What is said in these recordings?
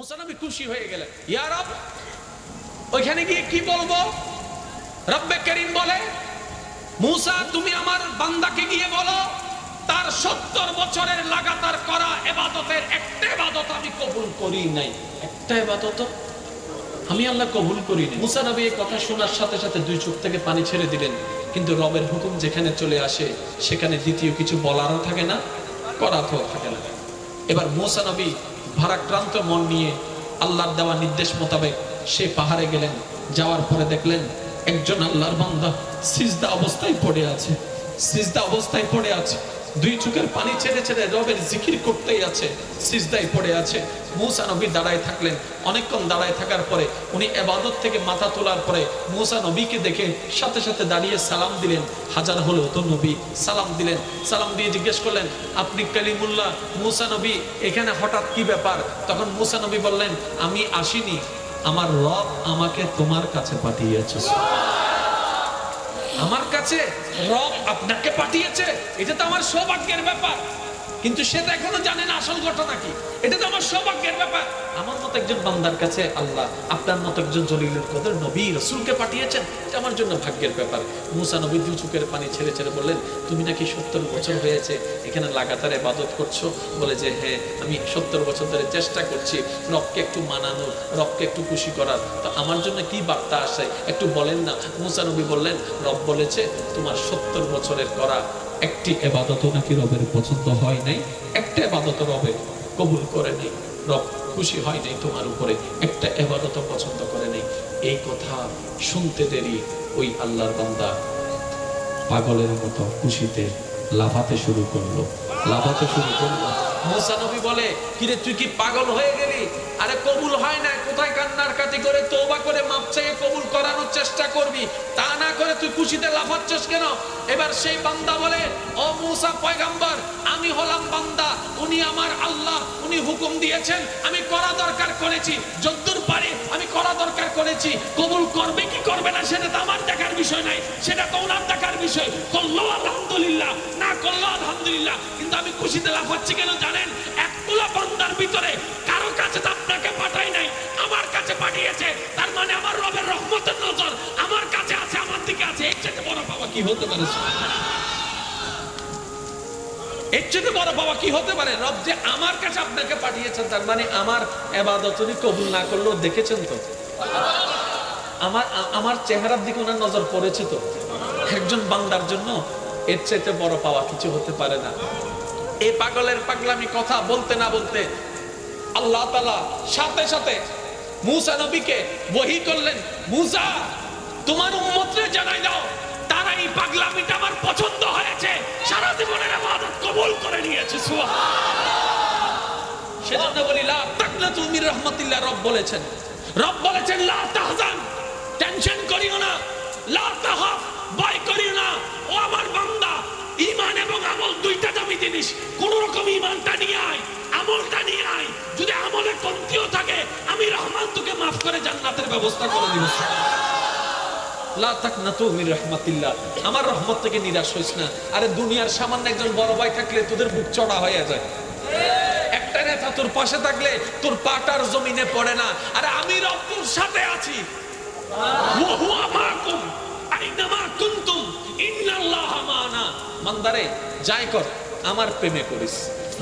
মুসা নবী খুশি হয়ে গেলেন, ইয়া রব, ওইখানে গিয়ে কি বলবো? রব্বে করিম বলে, মুসা তুমি আমার বান্দাকে গিয়ে বলো তার 70 বছরের লাগাতার করা ইবাদতের একটা ইবাদত আমি কবুল করি নাই, একটা ইবাদত আমি আল্লাহ কবুল করি নাই। মুসা নবী এই কথা শোনার সাথে সাথে দুই চোখ থেকে পানি ছেড়ে দিলেন। কিন্তু রবের হুকুম যেখানে চলে আসে সেখানে দ্বিতীয় কিছু বলারও থাকে না, করাতেও থাকে না। এবার মুসা নবী ভারাক্রান্ত মন নিয়ে আল্লাহর দেওয়া নির্দেশ মোতাবেক সে পাহাড়ে গেলেন। যাওয়ার পরে দেখলেন একজন আল্লাহর বান্দা সিজদা অবস্থায় পড়ে আছে, সিজদা অবস্থায় পড়ে আছে, দুই চোখের পানি ছেড়ে ছেড়ে রবের জিকির করতেই আছে, সিজদায় পড়ে আছে। মুসা নবী দাঁড়ায় থাকলেন। অনেকক্ষণ দাঁড়ায় থাকার পরে উনি ইবাদত থেকে মাথা তোলার পরে মুসা নবীকে দেখে সাথে সাথে দাঁড়িয়ে সালাম দিলেন। হাজার হলো তো নবী সালাম দিলেন। সালাম দিয়ে জিজ্ঞেস করলেন, আপনি কালিমুল্লাহ মুসা নবী, এখানে হঠাৎ কি ব্যাপার? তখন মুসা নবী বললেন, আমি আসিনি, আমার রব আমাকে তোমার কাছে পাঠিয়েছে। আমার কাছে রব আপনাকে পাঠিয়েছে, এটা তো আমার সৌভাগ্যের ব্যাপার। কিন্তু সে তো এখনো জানে না আসল ঘটনা কি। এটা তো আমার সৌভাগ্যের ব্যাপার, আমার মতো একজন বান্দার কাছে আল্লাহ আপনার মতো একজন জলিলুল কদর নবী রাসূলকে পাঠিয়েছেন, এটা আমার জন্য ভাগ্যের ব্যাপার। মুসা নবী দুই চোখের পানি ছেড়ে ছেড়ে বললেন, তুমি নাকি 70 বছর হয়েছে এখানে লাগাতার ইবাদত করছো? বলে যে হ্যাঁ, আমি 70 বছর ধরে চেষ্টা করছি রবকে একটু মানানোর, রবকে একটু খুশি করার। তো আমার জন্য কি বার্তা আসে একটু বলেন না। মুসা নবী বললেন, রব বলেছে তোমার 70 বছরের করা একটি ইবাদতও নাকি রবের পছন্দ হয় নাই, একটা ইবাদত রবে কবুল করে নেই, রব খুশি হয় নাই তোমার উপরে, একটা ইবাদতও পছন্দ করে নেই। এই কথা শুনতে দেরি ওই আল্লাহর বান্দা পাগলের মতো খুশিতে লাফাতে শুরু করলো, লাফাতে শুরু করলো। মুসা নবী বলে, কিরে তুই কি পাগল হয়ে গেলি? আরে কবুল হয় না, কোথায় কান্নার কাটি করে তওবা করে মাপ চেয়ে কবুল করানোর চেষ্টা করবি, তা না করে তুই খুশিতে লাফাচ্ছিস কেন? এবার সেই বান্দা বলে, ও মুসা পয়গম্বর, আমি হলাম বান্দা, উনি আমার আল্লাহ, উনি হুকুম দিয়েছেন, আমি করা দরকার করেছি, যদ্দূর পারি আমি করা দরকার করেছি। কবুল করবে কি করবে না সেটা তো আমার দেখার বিষয় নাই, সেটা তো ওনার দেখার বিষয়। করলো আলহামদুলিল্লাহ, না করলো আলহামদুলিল্লাহ, কিন্তু আমি খুশিতে লাফাচ্ছি কেন জানেন? একগুলা বান্দার ভিতরে কারো কাছে তো আপনাকে পাঠাই নাই, আমার কাছে পাঠিয়েছে, তার মানে আমার রবের রহমতের নজর আমার কাছে আছে, আমার দিকে আছে। এর চেয়ে বড় পাওয়া কি হতে পারে? এর চেয়ে বড় পাওয়া কি হতে পারে? রব যে আমার কাছে আপনাকে পাঠিয়েছেন, তার মানে আমার ইবাদত উনি কবুল না করলেও দেখেছেন তো, আমার চেহারার দিকে ওনার নজর পড়েছে তো। একজন বান্দার জন্য এর চাইতে বড় পাওয়া কিছু হতে পারে না। এই পাগলের পাগলামি কথা বলতে না বলতে আল্লাহ তাআলা সাথে সাথে মুসা নবীকে ওহী করলেন, মুসা তোমার উম্মতরে জানাই দাও তারা এই পাগলামিটা আমার পছন্দ হয়েছে, সারা জীবনের ইবাদত কবুল করে নিয়েছে। সুবহানাল্লাহ। সেজন্য বলি লা তাকনাতু মির রাহমাতিল্লাহ। রব বলেছেন, রব বলেছেন লা তাহজান, টেনশন করিও না, লা তাহাফ, ভয় করিও না। ও আমার বান্দা, ঈমান এবং আমল দুইটা দামি জিনিস। কোন রকম ঈমানটা নিয়ে আয়, আমলটা নিয়ে আয়। যদি আমলে কমতিও থাকে আমি রহমান তোকে মাফ করে জান্নাতের ব্যবস্থা করে দিব। লা তাকনাতু মির রাহমাতিল্লাহ, আমার রহমত থেকে নিরাশ হইস না। আরে দুনিয়ার সামান্য একজন বড় ভাই থাকলে তোদের বুক চড়া হয়ে যায়, একটা নেতা তোর পাশে থাকলে তোর পাটার জমিনে পড়ে না। আরে আমি রব তোর সাথে আছি, ওয়া হুয়া মাকুম আইনামা কুনতুম ইন্নাল্লাহা মা'না। বান্দারে যাই কর আমার প্রেমে করিস,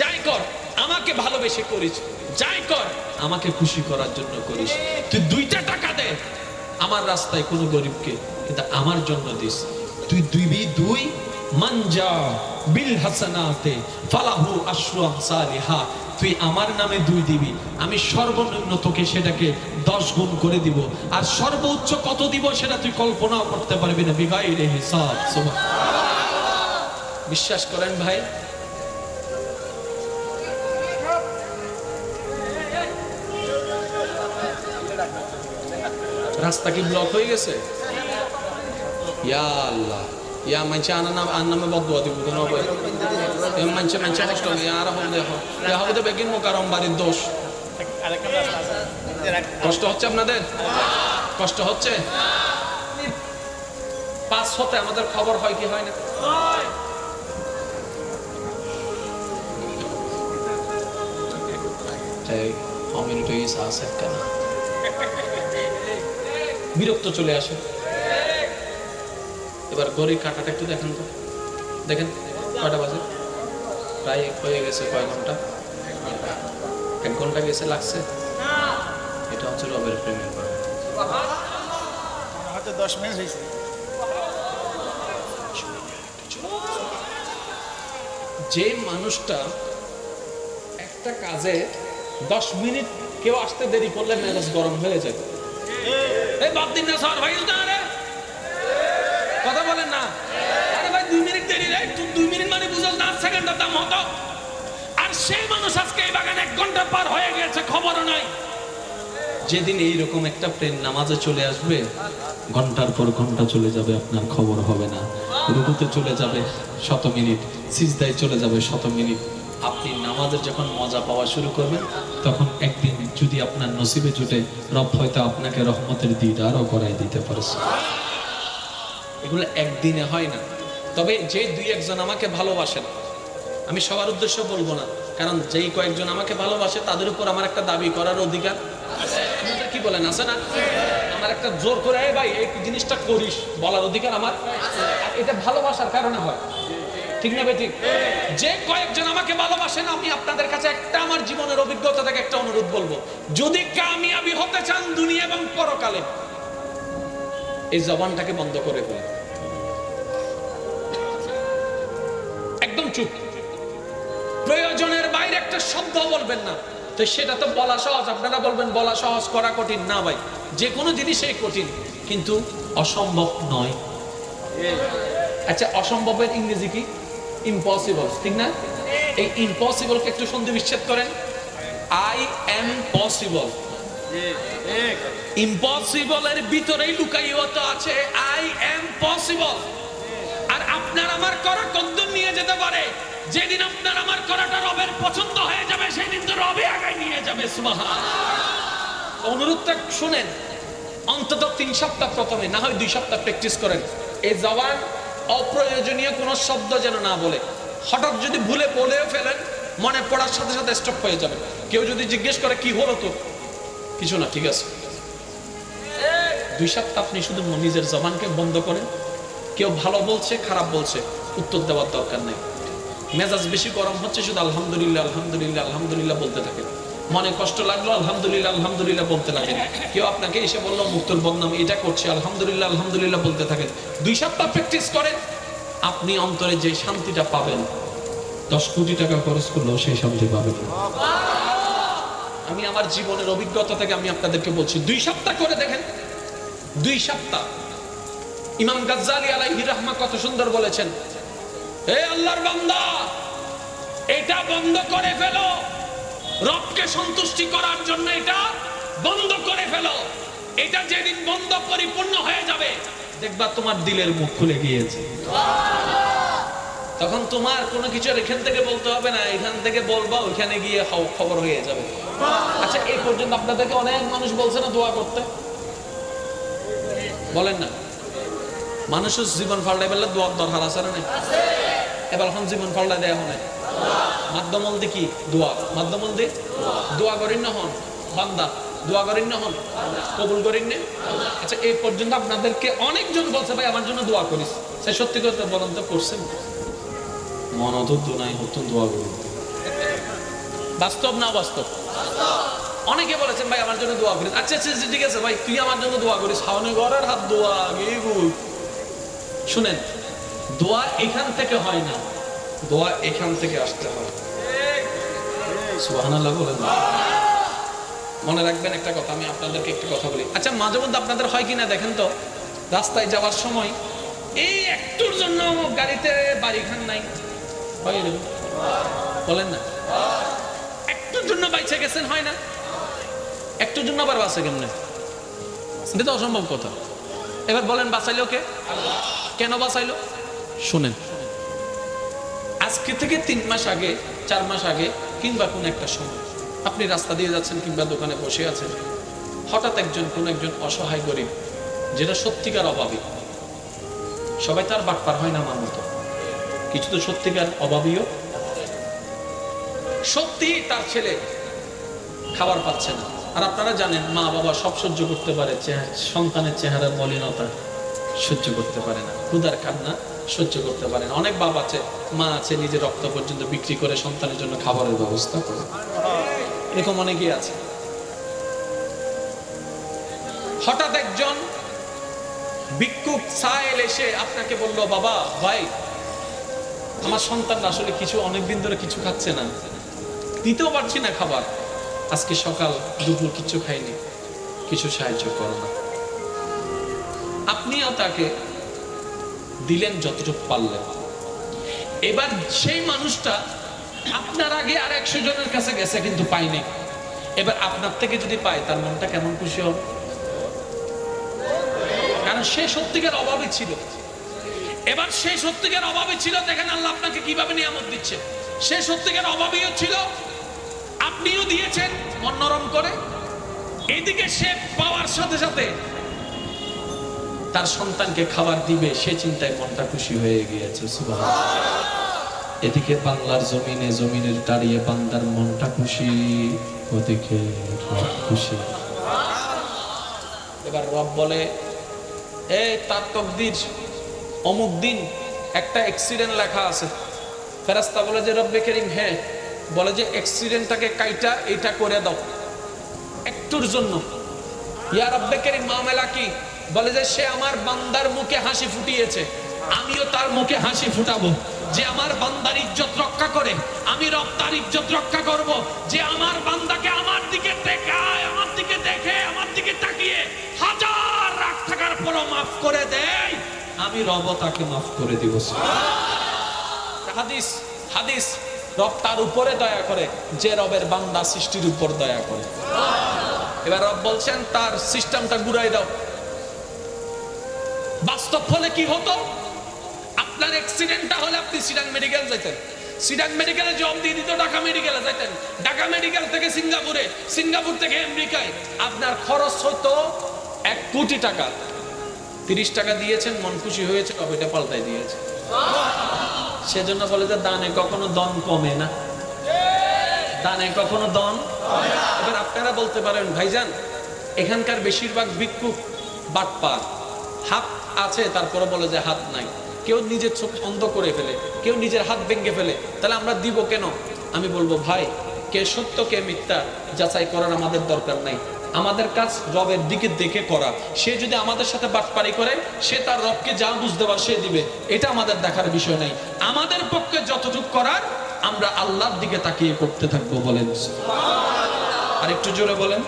যাই কর আমাকে ভালোবেসে করিস, যাই কর আমাকে খুশি করার জন্য করিস। তুই 2টা টাকা দে আমার রাস্তায় কোনো গরিবকে, কিন্তু আমার জন্য দিস। তুই দুই মানজা বিল হাসানাতে ফালাহু আশরু আমসালিহা, তুই আমার নামে 2 দিবি, আমি সর্বনিম্ন তোকে সেটাকে 10 গুণ করে দিব, আর সর্বোচ্চ কত দিব সেটা তুই কল্পনাও করতে পারবি না, বিগাইরে হিসাব। সুবহানাল্লাহ। বিশ্বাস করেন ভাই, রাস্তা কি ব্লক হয়ে গেছে? ইয়া আল্লাহ, ইয়া মানছে আনামে বদুয়া দিব কেন হবে? মানছে কষ্ট হবে, আর হবে দেখো ইয়া হবে তো বেগিন মোকাররম বাড়ির দোষ। কষ্ট হচ্ছে আপনাদের? কষ্ট হচ্ছে? 5 হতে আমাদের খবর হয় কি হয় না? মিনিট হয়ে গেছে, আছে কেন? বিরক্ত চলে আসে। এবার ঘড়ির কাঁটাটা একটু দেখেন তো, দেখেন কয়টা বাজে? প্রায় হয়ে গেছে কয় ঘন্টা? 1 ঘন্টা গেছে, লাগছে। এটা হচ্ছে রবের প্রেমের ব্যাপার। হয়তো 10 মিনিট হয়েছে। যে মানুষটা একটা কাজে 10 মিনিট কেউ আসতে দেরি করলে মেজাজ গরম হয়ে যায়। এই বাদ দিন না স্যার, ভাই কথা বলেন না। আরে ভাই 2 মিনিট দেরি রে, 2 মিনিট মানে বুঝল না 8 সেকেন্ডের দাম হতো। আর সেই মানুষ আজকে এই বাগানে 1 ঘন্টা পার হয়ে গেছে, খবরও নাই। যেদিন এইরকম একটা প্রেম নামাজে চলে আসবে, ঘন্টার পর ঘন্টা চলে যাবে, আপনার খবর হবে না। রুকুতে চলে যাবে 100 মিনিট, সিজদায় চলে যাবে 100 মিনিট। আপনি নামাজের যখন মজা পাওয়া শুরু করবেন, তখন একদিন যদি আপনার নসিবে জুটে, রব হয়তো আপনাকে রহমতের দিদারও করাই দিতে পারে। এগুলো একদিনে হয় না। তবে যে 2-1 জন আমাকে ভালোবাসেন, আমি সবার উদ্দেশ্য বলবো না, কারণ যেই কয়েকজন আমাকে ভালোবাসে তাদের উপর আমার একটা দাবি করার অধিকার আছে। কি বলেন, আছে না? আমার একটা জোর করে এই ভাই এই জিনিসটা করিস বলার অধিকার আমার। এটা ভালোবাসার কারণে হয়, ঠিক না? ঠিক। যে কয়েকজন আমাকে ভালোবাসেন, আমি আপনাদের কাছে একটা আমার জীবনের অভিজ্ঞতা থেকে একটা অনুরোধ বলবো, যদি কামিয়াবি হতে চান দুনিয়া এবং পরকালে, এই জবানটাকে বন্ধ করে ফেলেন। একদম চুপ। প্রয়োজনের বাইরে একটা শব্দ বলবেন না। তো সেটা তো বলা সহজ, আপনারা বলবেন বলা সহজ করা কঠিন। না ভাই, যে কোনো জিনিসই কঠিন, কিন্তু অসম্ভব নয়। আচ্ছা, অসম্ভবের ইংরেজি কি? ইম্পসিবল, ঠিক না? এই ইম্পসিবলকে একটু সন্ধি বিচ্ছেদ করেন। I am possible. ইম্পসিবলের ভিতরেই লুকাইয়া তো আছে আই এম পসিবল। আর আপনার আমার করা কদ্দুর নিয়ে যেতে পারে। যেদিন আপনার আমার করাটা রবের পছন্দ হয়ে যাবে, সেদিন তো রবে আগায় নিয়ে যাবে। সুবহানাল্লাহ। অনুরোধটা শুনেন, অন্তত 3 সপ্তাহ প্রথমে, না হয় 2 সপ্তাহ প্র্যাকটিস করেন। এই জবান অপ্রয়োজনীয় কোনো শব্দ যেন না বলে। হঠাৎ যদি ভুলে বলেও ফেলেন, মনে পড়ার সাথে সাথে স্টপ হয়ে যাবে। কেউ যদি জিজ্ঞেস করে কি হলো, তো কিছু না, ঠিক আছে। 2 সপ্তাহ আপনি শুধু নিজের জবানকে বন্ধ করেন। কেউ ভালো বলছে, খারাপ বলছে, উত্তর দেওয়ার দরকার নেই। মেজাজ বেশি গরম হচ্ছে, শুধু আলহামদুলিল্লাহ আলহামদুলিল্লাহ আলহামদুলিল্লাহ বলতে থাকেন। মনে কষ্ট লাগলো, আলহামদুলিল্লাহ আলহামদুলিল্লাহ বলতে লাগেন। কেউ আপনাকে এসে বললো মুক্তর বদনাম এটা করছে, আলহামদুলিল্লাহ আলহামদুলিল্লাহ বলতে থাকেন। 2 সপ্তাহ প্র্যাকটিস করেন, আপনি অন্তরে যে শান্তিটা পাবেন, 10 কোটি টাকা খরচ করলেও সেই শান্তি পাবেন। আমি আমার জীবনের অভিজ্ঞতা থেকে আমি আপনাদেরকে বলছি, 2 সপ্তাহ করে দেখেন। 2 সপ্তাহ। ইমাম গাজ্জালি আলাইহি রাহমা কত সুন্দর বলেছেন, হে আল্লাহর বান্দা, এটা বন্ধ করে ফেলো। রবকে সন্তুষ্টি করার জন্য এটা বন্ধ করে ফেলো। এটা যেদিন বন্ধ পরিপূর্ণ হয়ে যাবে, দেখবা তোমার দিলের মুখ খুলে গিয়েছে। তখন তোমার কোনো কিছু এখান থেকে বলতে হবে না, এখান থেকে বলবা, ওইখানে গিয়ে খবর হয়ে যাবে। আচ্ছা, এই পর্যন্ত আপনাদেরকে অনেক মানুষ বলছে না দোয়া করতে? বলেন না? মানুষের জীবন পাল্টাই ফেললে দোয়ার দরকার আছে না? এবার এখন জীবন পাল্টাই দেয়া হয় মাধ্যমল দি কি দোয়া, মাধ্যমল দি দোয়া করেন না হন বান্দা, দোয়া করেন না হন কবুল করেন না। আচ্ছা, এই পর্যন্ত আপনাদেরকে অনেকজন বলছে ভাই আমার জন্য দোয়া করিস, সে সত্যি কথা বলেন তো করছেন? মন অত নাই হতো দোয়া করুন। বাস্তব না বাস্তব? অনেকে বলেছেন ভাই আমার জন্য দোয়া করিস। আচ্ছা আচ্ছা ঠিক আছে ভাই, তুই আমার জন্য দোয়া করিস, হাওনে ঘরের হাত দোয়া গিয়ে। শুনেন, দোয়া এখান থেকে হয় না, দোয়া এখান থেকে আসতে হয়। সুবহানাল্লাহ বলেন। মনে রাখবেন একটা কথা, আমি আপনাদেরকে একটা কথা বলি। আচ্ছা, মাঝে মধ্যে আপনাদের হয় কিনা দেখেন তো, রাস্তায় যাওয়ার সময় এই একটুর জন্য গাড়িতে বাড়ি খান নাই, হয় এরকম? বলেন না, একটুর জন্য বাইচে গেছেন, হয় না? একটুর জন্য আবার বাঁচে কেমনে? এটা তো অসম্ভব কথা। এবার বলেন বাঁচাইলো কে? কেন বাঁচাইলো? শুনেন, আজকে থেকে 3 মাস আগে, 4 মাস আগে, কিংবা কোন একটা সময় আপনি রাস্তা দিয়ে যাচ্ছেন কিংবা দোকানে বসে আছেন, হঠাৎ কোন একজন অসহায় গরিব, যেটা সত্যিকার অভাবী, সবাই তার বাটপার হয় না আমার মতো, কিছু তো সত্যিকার অভাবীও, সত্যি তার ছেলে খাবার পাচ্ছে না। আর আপনারা জানেন মা বাবা সব সহ্য করতে পারে, সন্তানের চেহারার মলিনতা সহ্য করতে পারে না, ক্ষুধার কান্না সহ্য করতে পারে না। অনেক বাবা আছে, মা আছে, নিজের রক্ত পর্যন্ত বিক্রি করে সন্তানের জন্য খাবারের ব্যবস্থা করে, এরকম অনেকেই আছে। হঠাৎ একজন ভিক্ষুক সায়েল এসে আপনাকে বললো, বাবা ভাই আমার সন্তানরা আসলে কিছু অনেকদিন ধরে কিছু খাচ্ছে না, দিতেও পারছি না খাবার, আজকে সকাল দুপুর কিছু খাইনি, কিছু সাহায্য করো না। আপনিও তাকে দিলেন যতটুকু পারলেন। এবার সেই মানুষটা আপনার আগে আর 100 জনের কাছে গেছে কিন্তু পায়নি, এবার আপনার থেকে যদি পায় তার মনটা কেমন খুশি হবে? কারণ সে সত্যিকার অভাবে ছিল। এবার সে সত্যিকার অভাবে ছিল, দেখেন আল্লাহ আপনাকে কিভাবে নিয়ামত দিচ্ছে। সে সত্যিকার অভাবীও ছিল, আপনিও দিয়েছেন মন নরম করে। এদিকে সে পাওয়ার সাথে সাথে তার সন্তানকে খাবার দিবে, সে চিন্তায় মনটা খুশি হয়ে গিয়েছে। সুবহানাল্লাহ। এদিকে বাংলার জমিনের দাঁড়িয়ে বান্দার মনটা খুশি, ওদিকে রব খুশি। এবার রব বলে, এ তার তকদির অমুক দিন একটা অ্যাক্সিডেন্ট লেখা আছে। ফেরেশতা বলে যে রব্বে করিম, হ্যাঁ। বলে যে অ্যাক্সিডেন্টটাকে কাইটা এটা করে দাও একটুর জন্য। ইয়া রব্বে করিম, মামলা কি? বলে যে সে আমার বান্দার মুখে হাসি ফুটিয়েছে, আমিও তার মুখে হাসি ফুটাবো। যে আমার বান্দার ইজ্জত রক্ষা করে, আমি রব তার ইজ্জত রক্ষা করব। যে আমার বান্দাকে আমার দিকে তাকায়, আমার দিকে দেখে, আমার দিকে তাকিয়ে হাজার রাগ থাকার পরও মাফ করে দেয়, আমি রব তাকে মাফ করে দিব। হাদিস হাদিস রব তার উপরে দয়া করে যে রবের বান্দা সৃষ্টির উপর দয়া করে। এবার রব বলছেন তার সিস্টেমটা ঘুরাই দাও। বাস্তব ফলে কি হতো? আপনার অ্যাক্সিডেন্টটা হলে আপনি সিডাং মেডিকেল যেতেন, সিডাং মেডিকেলে জব দিয়ে দিত, ঢাকা মেডিকেলে যেতেন, ঢাকা মেডিকেল থেকে সিঙ্গাপুরে, সিঙ্গাপুর থেকে আমেরিকায়। আপনার খরচ হতো 1 কোটি টাকা। 30 টাকা দিয়েছেন, মন খুশি হয়েছে, কপিটা পাল্টাই দিয়েছে। সেজন্য বলে যে দানে কখনো দন কমে না, দানে কখনো দন। এবার আপনারা বলতে পারেন, ভাইজান এখানকার বেশিরভাগ ভিক্ষুক বাটপার, হাত আছে তারপরে বলে যে হাত নাই, কেউ নিজের চোখ অন্ধ করে ফেলে, কেউ নিজের হাত ভেঙে ফেলে, তাহলে আমরা দিব কেন? আমি বলবো ভাই, কে সত্য কে মিথ্যা যাচাই করার আমাদের দরকার নাই। আমাদের কাজ রবের দিকে দেখে করা। সে যদি আমাদের সাথে বাটপারি করে, সে তার রবকে যা বুঝতে পারে সে দিবে, এটা আমাদের দেখার বিষয় নাই। আমাদের পক্ষে যতটুকু করার আমরা আল্লাহর দিকে তাকিয়ে করতে থাকবো। বলেন আর একটু জোরে বলেন।